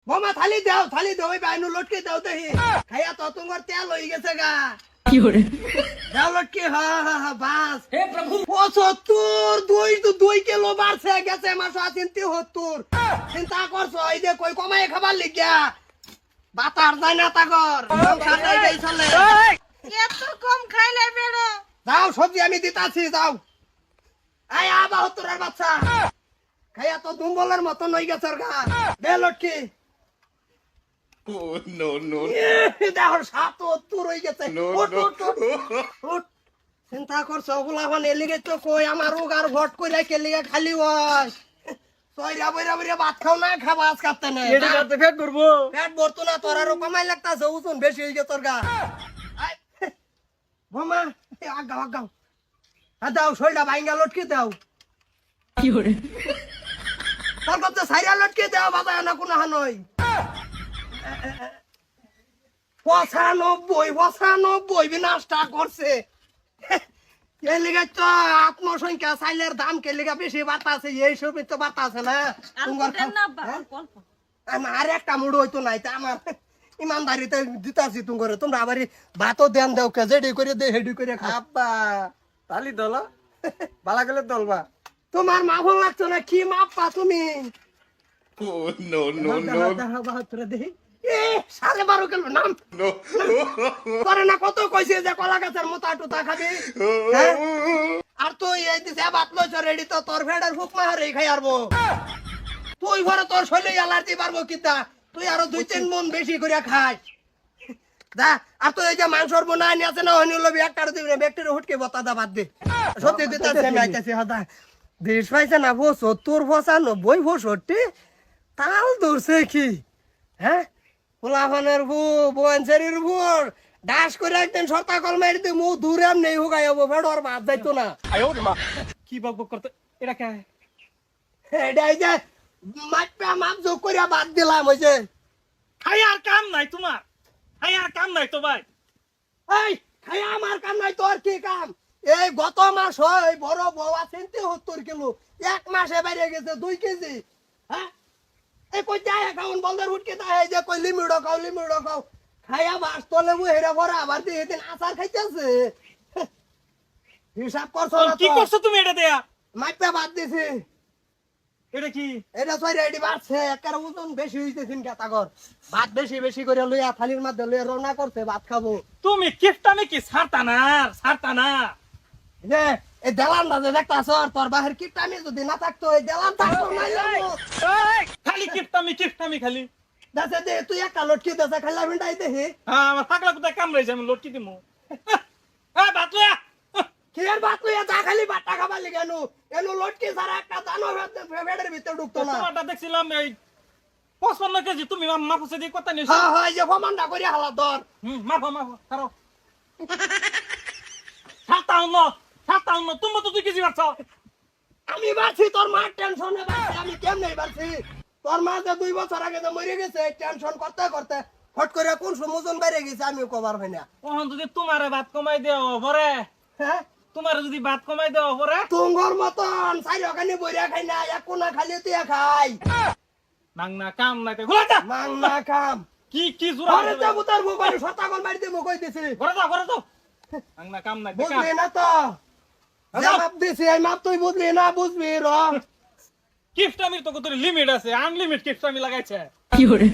বোমা থালি দাও ওই বাইনু লটকে দাও দেহি খাইয়া তো তোমার তেল হয়ে গেছে গা কি করে দাও লটকে হা বাস হে প্রভু 75 2 কিলো বাড়ছে গেছে মাছ আছেন 73 চিন্তা করছো এই যে কই কমায় খাবার লিগা বাতার যায় না তাগর খাটাই গই চলে এত কম খাইলে বেড়ো দাও সবজি আমি দিতাছি দাও আয় আ 72 এর বাচ্চা খাইয়া তো দুম্বলের মতন হয়ে গেছে গা দে লটকি Oh, no, no, দেখো ৭০ হয়ে গেছে no, উঠ, no. উঠ, উঠ, উঠ। চিন্তা করছো ওগুলা মানে এলিগে তো কই আমার রোগ আর ভট কইরা কেলিগে খালি হয় সয়রা বইরা ভাত খাও না খাবা আজ কাটতে না এটা করতে ফেট করবো পেট ভরতো না তোর আরো কমাই লাগতাছে ওজন বেশি হয়ে গেছে তোর গা আয়, বোমা আগাও দাও শরীরটা ভাঙ্গা লটকে দাও কি করে তোর কাছে সাইরা লটকে দাও বাবা না কোনো হানই ৯৫ বিনাশটা করছে এই লিগে তো আত্মসংখ্যা চাইলের দাম কে লিগে বেশি বাড়তাছে এই সবই তো বাড়তাছে না তোমার আর একটা মুড়ো হইতো নাই তা আমার ইমানদারিতে দিতাছি তোমার তোমরা আবার ভাতও দেন দাও কে যেডি করে দে হেডি করে খা আব্বা তালি দল বালা গেলে দলবা তোমার মাফল লাগছো না কি মাপা তুমি Oh, no, no, no, দেখি সাড়ে 12 কিলো নাম no. করে না কত কইছে যে কলা গাছের মোটা টুতা খাবি হ্যাঁ? আর তুই এই দিছে ভাত লইছ রেডি তো তোর ফেডার ফুক মারে খাই আরবো তুই ঘরে তোর শৈলে অ্যালার্জি পারবো কিতা তুই আরো 2-3 মন বেশি করে খাই দা আর তো এই যে মাংসর বোনা আনি আছে না হনি লবি একটা দিবি ব্যাকটেরিয়া হুটকে বতা দা বাদ দে সত্যি দিতাছে আমি আইতাছি হদা দেশ পাইছে না 70 95 65 তাল দূরছে কি হ্যাঁ পোলাফানের ভু বোয়ানসারির ভুর ডাস করে একদিন সরতা কল মারি দে মু দূরে আর নেই হোগাই হবো ফেডর বাদ যাইতো না কি বক করতে এটা কে এটাই যে মাপা মাপ যোগ করিয়া বাদ দিলাম ওই যে খাই আর কাম নাই তোমার খাই আর কাম নাই তো ভাই এই খায়া আমার কাম নাই তোর কি কাম এই গত মাস হয় বড় বউ আছেন 73 কিলো এক মাসে বাইরে গেছে 2 কেজি হ্যাঁ এই কই যায় এখন বলদার উঠকে তাই যে কই লিমিড়ো খাও খায়া বাস তলে বু হেরা ভরা আবার দিয়ে দিন আচার খাইতেছে হিসাব করছো না কি তো করছো তুমি এটা দেয়া মাইপা বাদ দিছে এটা কি এটা ছয় রেডি বাড়ছে একার ওজন বেশি হইতেছিন কেতাগর ভাত বেশি করে লইয়া থালির মধ্যে লইয়া রওনা করছে ভাত খাবো তুমি কিফটামে কি ছাড়তা না যে এই দেলানটা যে দেখতাছ তোর বাহির কিপটানি যদি না থাকতো এই দেলান থাকতো না খালি কিফটামি খালি দাসে দে তুই একটা লটকি দাসে খাইলা ভিন্ডাই দেহি হ্যাঁ আমার পাগলা কোথায় কামড়াইছে আমি লটকি দিমু হ্যাঁ বাতুয়া কি এর বাত লইয়া যা খালি বাটা খাবার লিগানু এনু লটকি সারা একটা দানো ফেডের ভিতর ঢুকতো না তোমারটা দেখছিলাম এই 55 কেজি তুমি মাপুসে দিয়ে কথা নিয়েছো হ্যাঁ হ্যাঁ এই যে ফমানটা করে হালা ধর মাফো ছাড়ো 57 তুমি তো 2 কেজি মারছ আমি বাড়ছি তোর মার টেনশনে বাড়ছি আমি কেমনে বাড়ছি তোর মা যে 2 বছর আগে যে মরে গেছে টেনশন করতে করতে ফট করে কোন সমোজন বাইরে গেছে আমি কবার হয় না ওহন যদি তোমারে ভাত কমাই দেও পরে হ্যাঁ তোমারে যদি ভাত কমাই দেও পরে তুঙ্গর মতন সাইড ওখানে বইরা খাই না এক কোনা খালি তুই খাই মাংনা কাম নাই তো ঘুরে যা মাংনা কাম কি জোরা আরে তে বুতার মোবাইল শতাগল মারি দে মকই দিছি ঘুরে যাও মাংনা কাম নাই দেখা বুঝলি না তো যে মাপ দিছি এই মাপ তুই বুঝলি না বুঝবি র কিফটামির তো কত লিমিট আছে আনলিমিট কিফটামি লাগাইছে কি করে